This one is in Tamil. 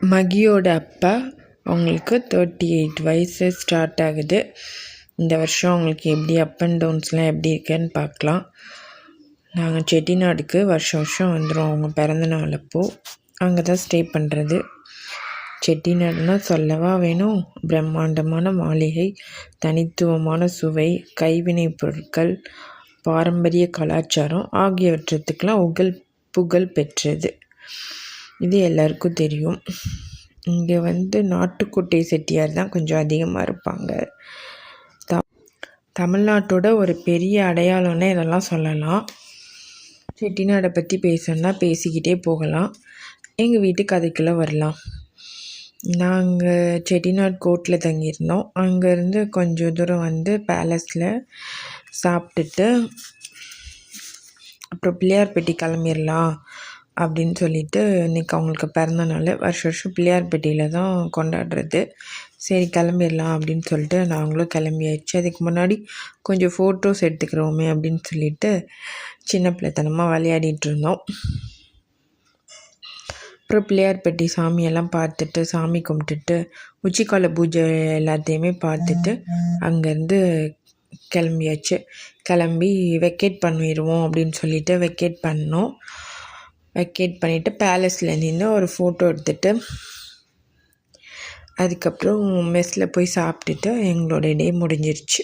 மகியோட அப்பா அவங்களுக்கு 38 வயசு ஸ்டார்ட் ஆகுது. இந்த வருஷம் அவங்களுக்கு எப்படி அப் அண்ட் டவுன்ஸ்லாம் எப்படி இருக்குன்னு பார்க்கலாம். நாங்கள் செட்டிநாடுக்கு வருஷம் வந்துடும் அவங்க பிறந்த நாள் அப்போது. அங்கே தான் ஸ்டே பண்ணுறது. செட்டிநாடுனா சொல்லவா வேணும்? பிரம்மாண்டமான மாளிகை, தனித்துவமான சுவை, கைவினைப் பொருட்கள், பாரம்பரிய கலாச்சாரம் ஆகியவற்றுக்கெல்லாம் புகழ் பெற்றது. இது எல்லாருக்கும் தெரியும். இங்கே நாட்டுக்கோட்டை செட்டியார் தான் கொஞ்சம் அதிகமாக இருப்பாங்க. தமிழ்நாட்டோட ஒரு பெரிய அடையாளம்னு இதெல்லாம் சொல்லலாம். செட்டிநாடை பற்றி பேசணுன்னா பேசிக்கிட்டே போகலாம். எங்கள் வீட்டு கதைக்குள்ளே வரலாம். நாங்கள் செட்டிநாடு கோர்ட்டில் தங்கியிருந்தோம். அங்கேருந்து கொஞ்சம் தூரம் பேலஸில் சாப்பிட்டுட்டு அப்புறம் பிள்ளையார்பட்டி கிளம்பிடலாம் அப்படின்னு சொல்லிட்டு, இன்றைக்கி அவங்களுக்கு பிறந்த நாள். வருஷம் பிள்ளையார்பட்டியில் தான் கொண்டாடுறது. சரி கிளம்பிடலாம் அப்படின்னு சொல்லிட்டு நாங்களும் கிளம்பியாச்சு. அதுக்கு முன்னாடி கொஞ்சம் ஃபோட்டோஸ் எடுத்துக்கிறோமே அப்படின்னு சொல்லிட்டு சின்ன பிள்ளைத்தனமாக விளையாடிட்டு இருந்தோம். அப்புறம் பிள்ளையார்பட்டி சாமியெல்லாம் பார்த்துட்டு சாமி கும்பிட்டுட்டு உச்சிக்கால பூஜை எல்லாத்தையுமே பார்த்துட்டு அங்கேருந்து கிளம்பியாச்சு. கிளம்பி வெக்கேட் பண்ணிடுவோம் அப்படின்னு சொல்லிட்டு வெக்கேட் பண்ணோம். வெக்கேட் பண்ணிவிட்டு பேலஸில் நின்று ஒரு ஃபோட்டோ எடுத்துகிட்டு அதுக்கப்புறம் மெஸ்ஸில் போய் சாப்பிட்டுட்டு எங்களோட டே முடிஞ்சிருச்சு.